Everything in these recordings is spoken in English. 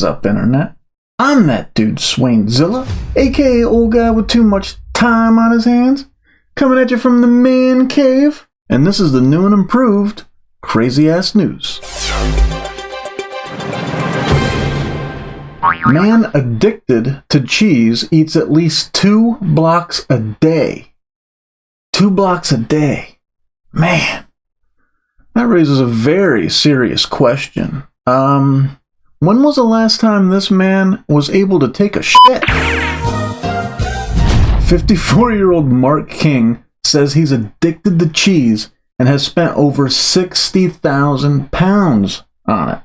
is up, Internet? I'm that dude, Swainzilla, aka old guy with too much time on his hands, coming at you from the man cave, and this is the new and improved Crazy Ass News. Man addicted to cheese eats at least 2 blocks a day. 2 blocks a day. Man, that raises a very serious question. When was the last time this man was able to take a shit? 54-year-old Mark King says he's addicted to cheese and has spent over 60,000 pounds on it.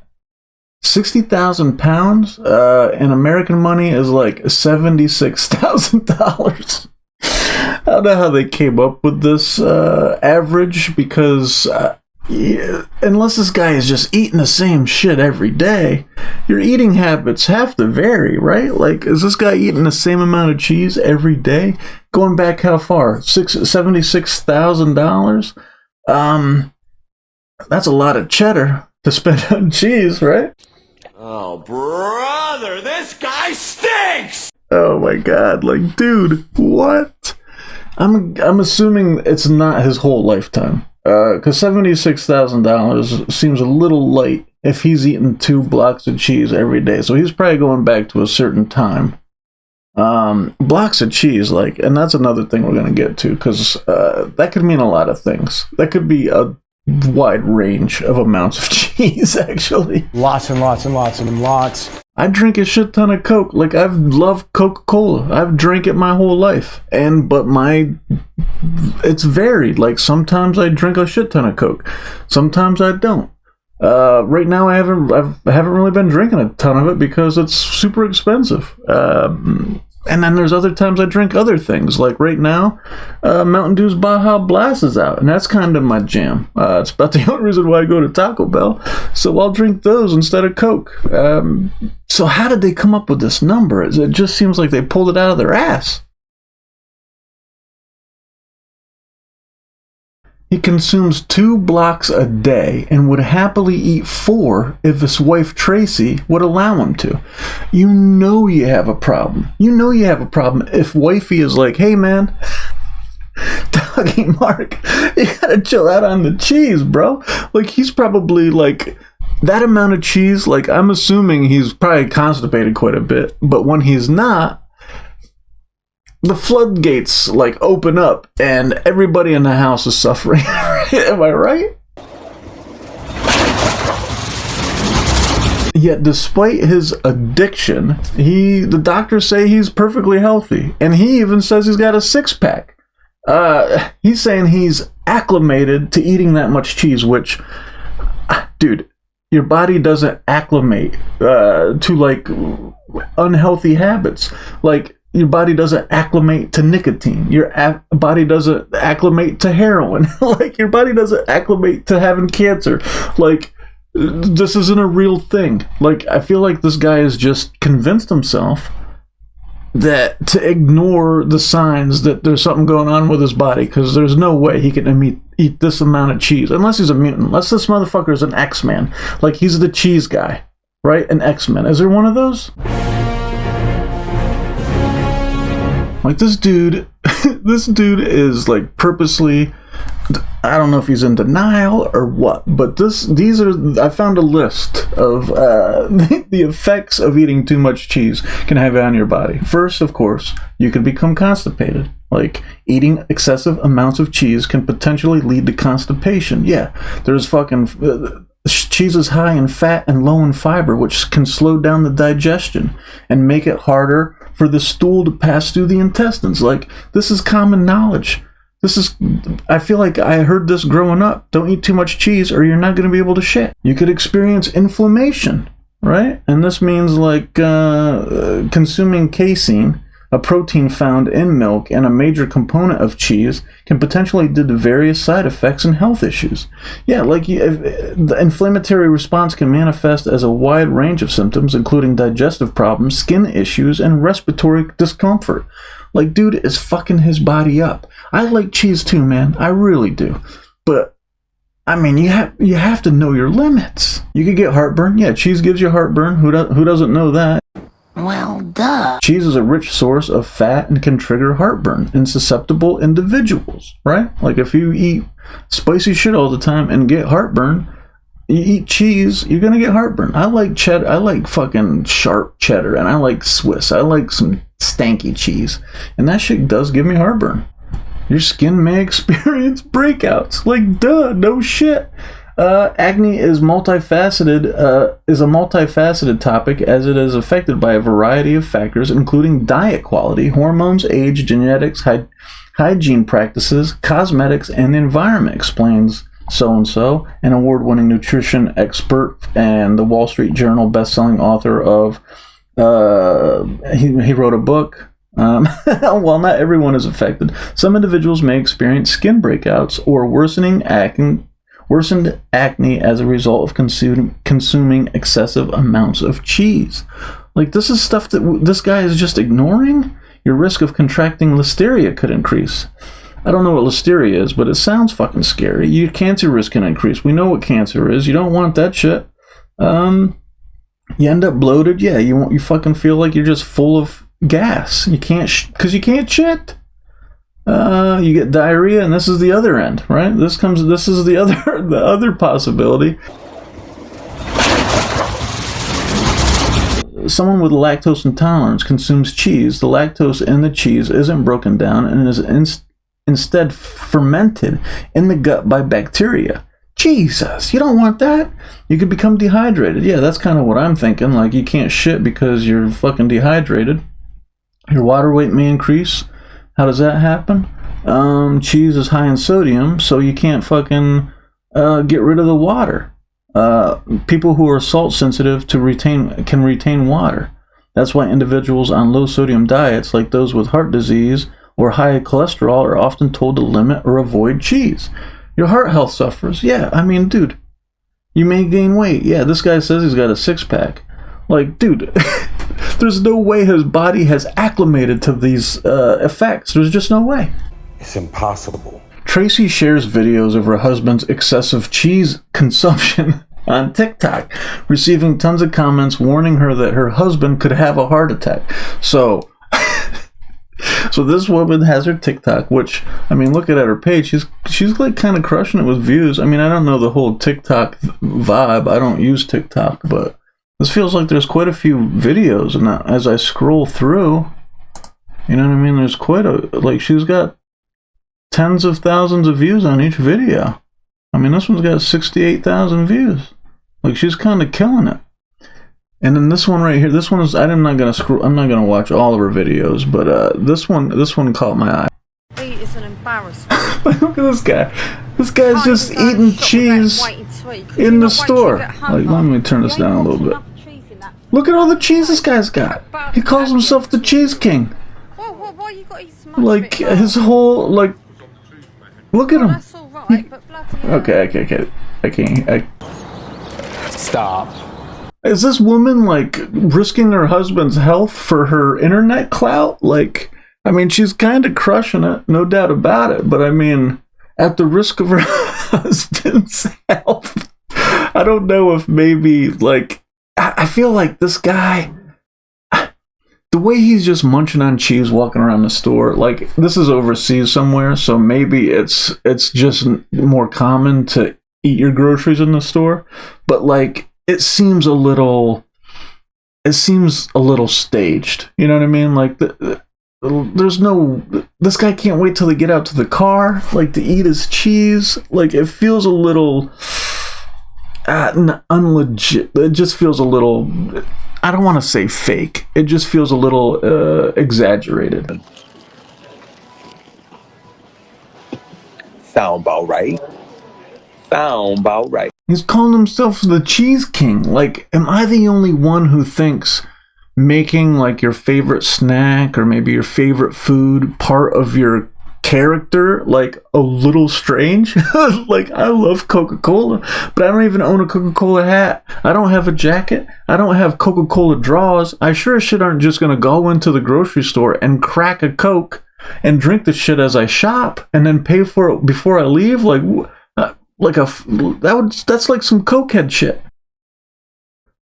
60,000 pounds in American money is like $76,000. I don't know how they came up with this average, because unless this guy is just eating the same shit every day, your eating habits have to vary, right? Like, is this guy eating the same amount of cheese every day? Going back how far? $76,000? That's a lot of cheddar to spend on cheese, right? Oh, brother, this guy stinks! Oh my god, like, dude, what? I'm assuming it's not his whole lifetime. Because $76,000 seems a little light if he's eating 2 blocks of cheese every day. So he's probably going back to a certain time. Blocks of cheese, like, and that's another thing we're going to get to, because that could mean a lot of things. That could be a wide range of amounts of cheese, actually. Lots and lots and lots and lots. I drink a shit ton of Coke. Like, I've loved Coca-Cola. I've drank it my whole life. But it's varied. Like, sometimes I drink a shit ton of Coke. Sometimes I don't. Right now I haven't really been drinking a ton of it because it's super expensive. And then there's other times I drink other things. Like right now, Mountain Dew's Baja Blast is out, and that's kind of my jam. It's about the only reason why I go to Taco Bell, so I'll drink those instead of Coke. So how did they come up with this number? It just seems like they pulled it out of their ass. He consumes 2 blocks a day and would happily eat 4 if his wife Tracy would allow him to. You know you have a problem. You know you have a problem if wifey is like, hey man, Doggy Mark, you gotta chill out on the cheese, bro. Like, he's probably like, that amount of cheese, like, I'm assuming he's probably constipated quite a bit, but when he's not, the floodgates, like, open up, and everybody in the house is suffering. Am I right? Yet, despite his addiction, the doctors say he's perfectly healthy, and he even says he's got a 6-pack. He's saying he's acclimated to eating that much cheese, which, dude, your body doesn't acclimate to, like, unhealthy habits. Like, your body doesn't acclimate to nicotine. Your body doesn't acclimate to heroin. Like, your body doesn't acclimate to having cancer. Like, this isn't a real thing. Like, I feel like this guy has just convinced himself that to ignore the signs that there's something going on with his body, because there's no way he can eat this amount of cheese. Unless he's a mutant. Unless this motherfucker is an X-Man. Like, he's the cheese guy. Right? An X-Men. Is there one of those? Like, this dude is, like, purposely, I don't know if he's in denial or what, but I found a list of the effects of eating too much cheese can have on your body. First, of course, you can become constipated. Like, eating excessive amounts of cheese can potentially lead to constipation. Yeah, there's fucking... cheese is high in fat and low in fiber, which can slow down the digestion and make it harder for the stool to pass through the intestines. Like, this is common knowledge. I feel like I heard this growing up. Don't eat too much cheese or you're not going to be able to shit. You could experience inflammation, right? And this means, like, consuming casein, a protein found in milk and a major component of cheese, can potentially lead to various side effects and health issues. Yeah, like, the inflammatory response can manifest as a wide range of symptoms, including digestive problems, skin issues, and respiratory discomfort. Like, dude is fucking his body up. I like cheese too, man. I really do. But I mean, you have to know your limits. You could get heartburn. Yeah, cheese gives you heartburn. Who doesn't know that? Well, duh. Cheese is a rich source of fat and can trigger heartburn in susceptible individuals, right? Like if you eat spicy shit all the time and get heartburn, you eat cheese, you're gonna get heartburn. I like cheddar. I like fucking sharp cheddar, and I like Swiss. I like some stanky cheese, and that shit does give me heartburn. Your skin may experience breakouts. Like, duh, no shit. Acne is multifaceted. Is a multifaceted topic as it is affected by a variety of factors, including diet quality, hormones, age, genetics, hygiene practices, cosmetics, and the environment. Explains so-and-so, an award-winning nutrition expert and the Wall Street Journal best-selling author of. He wrote a book. While not everyone is affected, some individuals may experience skin breakouts or worsened acne as a result of consuming excessive amounts of cheese. Like, this is stuff that this guy is just ignoring. Your risk of contracting listeria could increase. I don't know what listeria is, but it sounds fucking scary. Your cancer risk can increase. We know what cancer is. You don't want that shit. You end up bloated. Yeah, you fucking feel like you're just full of gas. You can't because you can't shit. You get diarrhea, and this is the other end, right? This is the other possibility. Someone with lactose intolerance consumes cheese. The lactose in the cheese isn't broken down and is instead fermented in the gut by bacteria. Jesus, you don't want that. You could become dehydrated. Yeah, that's kind of what I'm thinking. Like, you can't shit because you're fucking dehydrated. Your water weight may increase. How does that happen? Cheese is high in sodium, so you can't fucking get rid of the water. People who are salt sensitive can retain water. That's why individuals on low sodium diets, like those with heart disease or high cholesterol, are often told to limit or avoid cheese. Your heart health suffers. Yeah, I mean, dude, you may gain weight. Yeah, this guy says he's got a six-pack. Like, dude, there's no way his body has acclimated to these effects. There's just no way. It's impossible. Tracy shares videos of her husband's excessive cheese consumption on TikTok, receiving tons of comments warning her that her husband could have a heart attack. So this woman has her TikTok, which, I mean, look at her page. She's like kind of crushing it with views. I mean, I don't know the whole TikTok vibe. I don't use TikTok, but this feels like there's quite a few videos, and as I scroll through, you know what I mean? There's quite a, like, she's got tens of thousands of views on each video. I mean, this one's got 68,000 views. Like, she's kind of killing it. And then this one right here, this one is, I'm not gonna watch all of her videos, but this one caught my eye. It's an embarrassment. Look at this guy. This guy's just eating cheese in the store. Like, let me turn this down a little bit. Look at all the cheese this guy's got. He calls himself the Cheese King. Why you got so much Like, his whole, like, look at him. That's alright, but bloody hell. Okay. I can't. Stop. Is this woman, like, risking her husband's health for her internet clout? Like, I mean, she's kind of crushing it, no doubt about it. But, I mean, at the risk of her husband's health, I don't know if maybe, like, I feel like this guy, the way he's just munching on cheese walking around the store, like, this is overseas somewhere, so maybe it's just more common to eat your groceries in the store. But, like, it seems a little staged. You know what I mean? Like, there's no, this guy can't wait till they get out to the car, like, to eat his cheese. Like, it feels a little unlegit. It just feels a little, I don't want to say fake. It just feels a little exaggerated. Sound about right. He's calling himself the Cheese King. Like, am I the only one who thinks making, like, your favorite snack or maybe your favorite food part of your character, like, a little strange? Like, I love Coca-Cola, but I don't even own a Coca-Cola hat. I don't have a jacket. I don't have Coca-Cola draws. I sure as shit aren't just gonna go into the grocery store and crack a Coke and drink the shit as I shop and then pay for it before I leave. Like, like that's like some cokehead shit.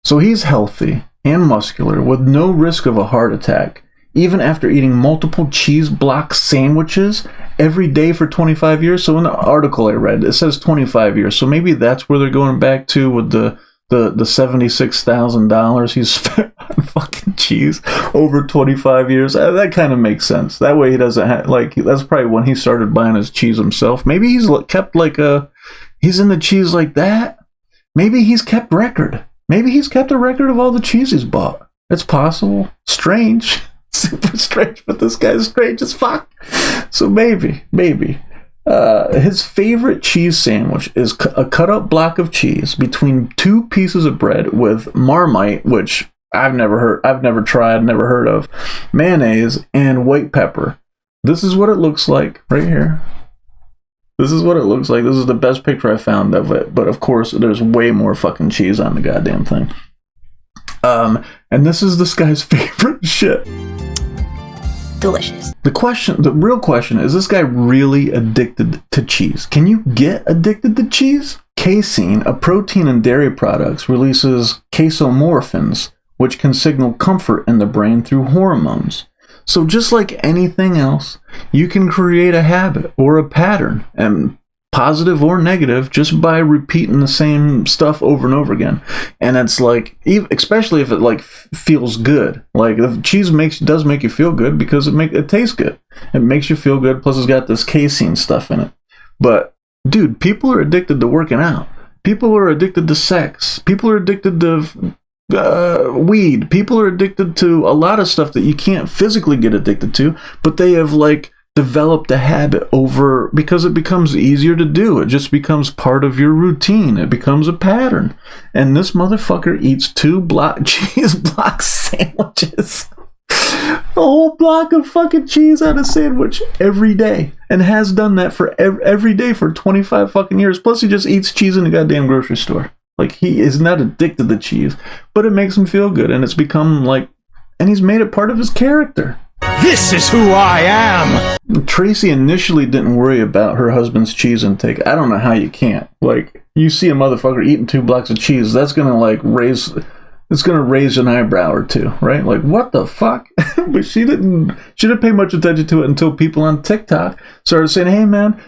So he's healthy and muscular with no risk of a heart attack, even after eating multiple cheese block sandwiches every day for 25 years. So in the article I read, it says 25 years. So maybe that's where they're going back to with the $76,000 he's spent on fucking cheese over 25 years. That kind of makes sense. That way he doesn't have, like, that's probably when he started buying his cheese himself. Maybe he's kept he's in the cheese like that. Maybe he's kept record. Maybe he's kept a record of all the cheese he's bought. It's possible. Strange. Super strange, but this guy's strange as fuck. So maybe. His favorite cheese sandwich is a cut-up block of cheese between two pieces of bread with Marmite, which I've never tried, never heard of, mayonnaise, and white pepper. This is what it looks like right here. This is what it looks like. This is the best picture I found of it, but of course, there's way more fucking cheese on the goddamn thing. And this is this guy's favorite shit. Delicious. The real question is this guy really addicted to cheese? Can you get addicted to cheese? Casein, a protein in dairy products, releases casomorphins, which can signal comfort in the brain through hormones. So just like anything else, you can create a habit or a pattern, and positive or negative, just by repeating the same stuff over and over again. And it's like, especially if it like feels good. Like if cheese does make you feel good because it tastes good. It makes you feel good. Plus it's got this casein stuff in it. But dude, people are addicted to working out. People are addicted to sex. People are addicted to weed. People are addicted to a lot of stuff that you can't physically get addicted to, but they have like developed a habit over because it becomes easier to do. It just becomes part of your routine. It becomes a pattern. And this motherfucker eats 2 cheese block sandwiches. A whole block of fucking cheese on a sandwich every day, and has done that for every day for 25 fucking years. Plus he just eats cheese in the goddamn grocery store. Like, he is not addicted to cheese, but it makes him feel good, and it's become like, and he's made it part of his character. This is who I am! Tracy initially didn't worry about her husband's cheese intake. I don't know how you can't. Like, you see a motherfucker eating 2 blocks of cheese, that's gonna like raise an eyebrow or two, right? Like, what the fuck? But she didn't pay much attention to it until people on TikTok started saying, hey man,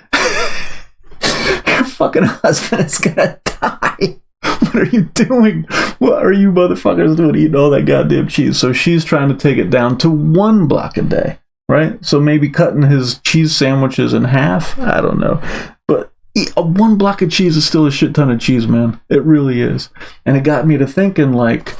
your fucking husband is gonna die. What are you doing? What are you motherfuckers doing eating all that goddamn cheese? So she's trying to take it down to 1 block a day, right? So maybe cutting his cheese sandwiches in half. I don't know. But 1 block of cheese is still a shit ton of cheese, man. It really is. And it got me to thinking, like,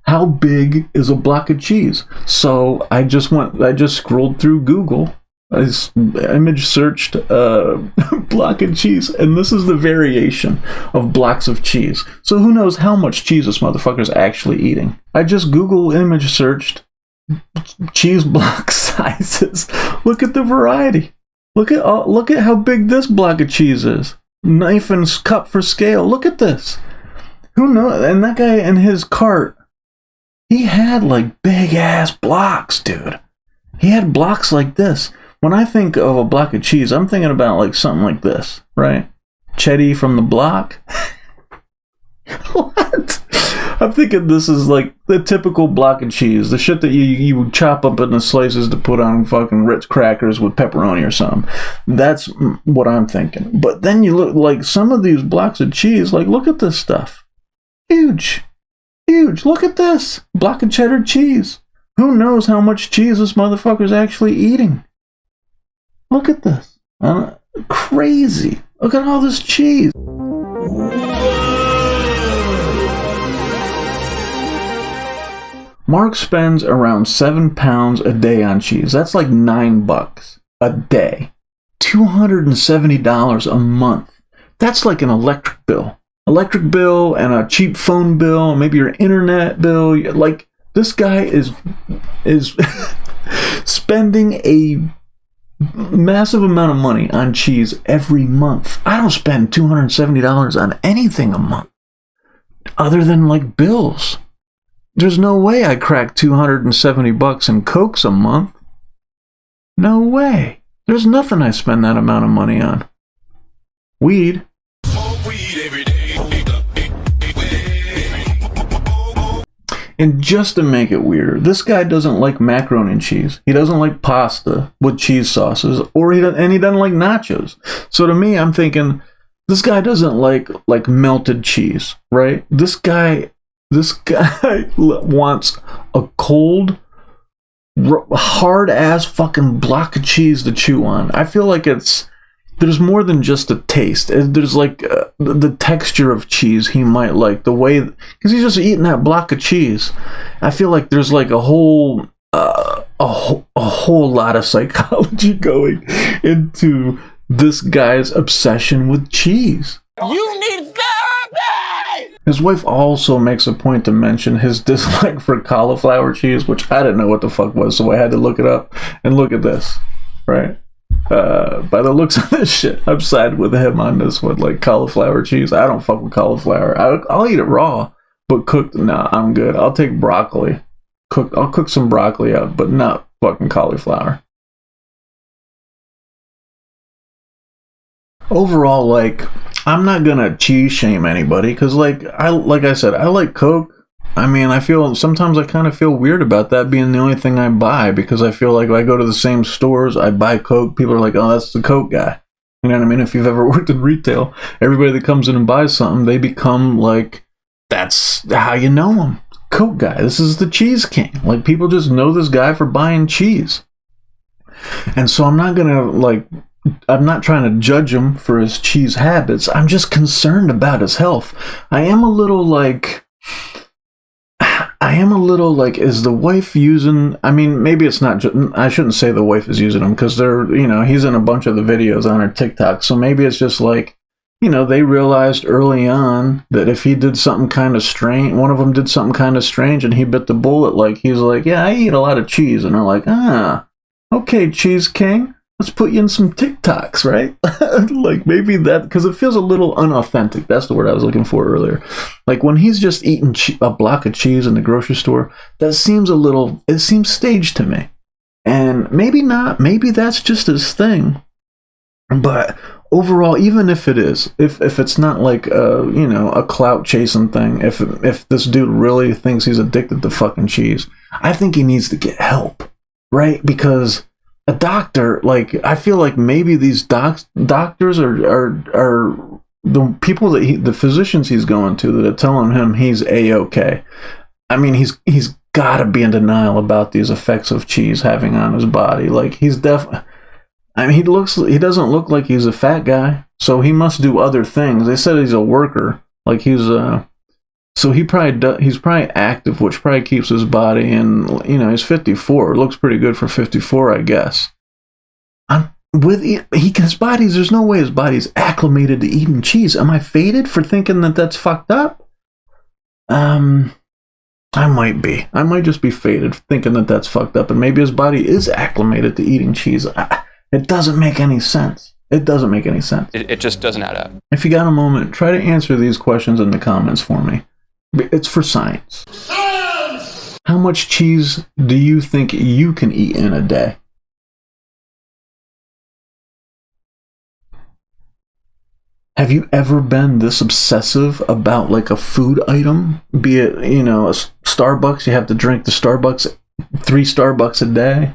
how big is a block of cheese? So I just scrolled through Google. I image searched block of cheese, and this is the variation of blocks of cheese. So who knows how much cheese this motherfucker's actually eating. I just Google image searched cheese block sizes. Look at the variety. Look at how big this block of cheese is. Knife and cup for scale. Look at this. Who knows? And that guy in his cart, he had like big ass blocks, dude. He had blocks like this. When I think of a block of cheese, I'm thinking about like something like this, right? Chetty from the block. What? I'm thinking this is like the typical block of cheese, the shit that you would chop up into slices to put on fucking Ritz crackers with pepperoni or something. That's what I'm thinking. But then you look like some of these blocks of cheese, like look at this stuff. Huge. Look at this block of cheddar cheese. Who knows how much cheese this motherfucker's actually eating? Look at this. Crazy. Look at all this cheese. Mark spends around 7 pounds a day on cheese. That's like $9 a day. $270 a month. That's like an electric bill. Electric bill and a cheap phone bill, maybe your internet bill. Like, this guy is spending a massive amount of money on cheese every month. I don't spend $270 on anything a month other than like bills. There's no way I crack $270 in Cokes a month. No way. There's nothing I spend that amount of money on. Weed. And just to make it weirder, this guy doesn't like macaroni and cheese. He doesn't like pasta with cheese sauces, he doesn't like nachos. So to me, I'm thinking, this guy doesn't like melted cheese, right? This guy wants a cold, hard ass fucking block of cheese to chew on. I feel like there's more than just a taste. There's like the texture of cheese he might like, the way, because he's just eating that block of cheese. I feel like there's like a whole lot of psychology going into this guy's obsession with cheese. You need therapy! His wife also makes a point to mention his dislike for cauliflower cheese, which I didn't know what the fuck was, so I had to look it up. And look at this, right? By the looks of this shit, I'm siding with him on this one. Like cauliflower cheese, I don't fuck with cauliflower. I'll eat it raw, but cooked, nah, I'm good. I'll take broccoli. I'll cook some broccoli up, but not fucking cauliflower. Overall, like, I'm not gonna cheese shame anybody, because like I said, I like Coke. I mean, sometimes I kind of feel weird about that being the only thing I buy, because I feel like if I go to the same stores, I buy Coke, people are like, oh, that's the Coke guy. You know what I mean? If you've ever worked in retail, everybody that comes in and buys something, they become like, that's how you know him. Coke guy. This is the cheese king. Like, people just know this guy for buying cheese. And so I'm not trying to judge him for his cheese habits. I'm just concerned about his health. I am a little like, is the wife using, I mean, maybe it's not, I shouldn't say the wife is using him, because he's in a bunch of the videos on her TikTok, so maybe it's just like, they realized early on that if he did something kind of strange, one of them did something kind of strange and he bit the bullet, like, he's like, yeah, I eat a lot of cheese, and they're like, okay, Cheese King, let's put you in some TikToks, right? Like, maybe that, because it feels a little unauthentic. That's the word I was looking for earlier. Like, when he's just eating a block of cheese in the grocery store, it seems staged to me. And maybe not, maybe that's just his thing. But overall, even if it is, if it's not like a clout chasing thing, if this dude really thinks he's addicted to fucking cheese, I think he needs to get help, right? Because a doctor, like, I feel like maybe these doctors are the people that the physicians he's going to that are telling him he's A-okay. I mean, he's got to be in denial about these effects of cheese having on his body. Like, he's definitely, I mean, he doesn't look like he's a fat guy, so he must do other things. They said he's a worker, like so he's probably active, which probably keeps his body, and he's 54. It looks pretty good for 54, I guess. His body's, there's no way his body's acclimated to eating cheese. Am I faded for thinking that that's fucked up? I might be. I might just be faded thinking that that's fucked up, and maybe his body is acclimated to eating cheese. It doesn't make any sense. It doesn't make any sense. It just doesn't add up. If you got a moment, try to answer these questions in the comments for me. It's for science. How much cheese do you think you can eat in a day? Have you ever been this obsessive about like a food item? Be it, a Starbucks, you have to drink the Starbucks, 3 Starbucks a day,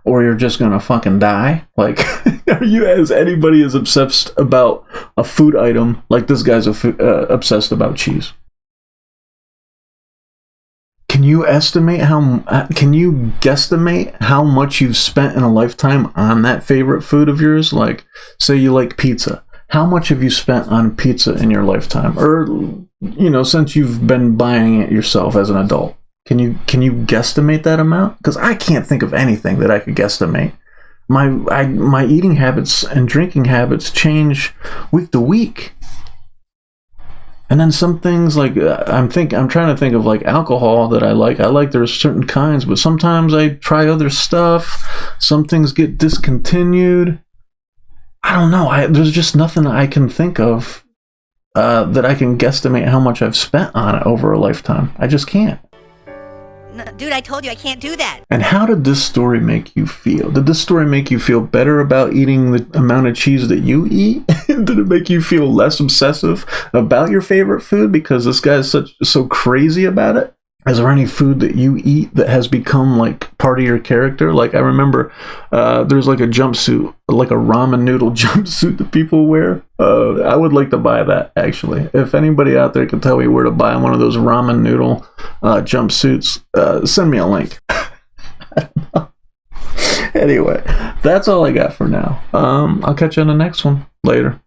or you're just gonna fucking die? Like, is anybody as obsessed about a food item like this guy's obsessed about cheese? Can you guesstimate how much you've spent in a lifetime on that favorite food of yours? Like, say you like pizza. How much have you spent on pizza in your lifetime? Or, since you've been buying it yourself as an adult? Can you guesstimate that amount? Because I can't think of anything that I could guesstimate. My eating habits and drinking habits change week to week. And then some things, like, I'm trying to think of like alcohol that I like. I like there's certain kinds, but sometimes I try other stuff. Some things get discontinued. I don't know. There's just nothing I can think of that I can guesstimate how much I've spent on it over a lifetime. I just can't. No, dude, I told you I can't do that. And how did this story make you feel? Did this story make you feel better about eating the amount of cheese that you eat? Did it make you feel less obsessive about your favorite food because this guy is so crazy about it? is there any food that you eat that has become like part of your character? Like I remember there's like a jumpsuit, like a ramen noodle jumpsuit that people wear. I would like to buy that, actually. If anybody out there can tell me where to buy one of those ramen noodle jumpsuits, send me a link. Anyway, that's all I got for now. I'll catch you on the next one. Later.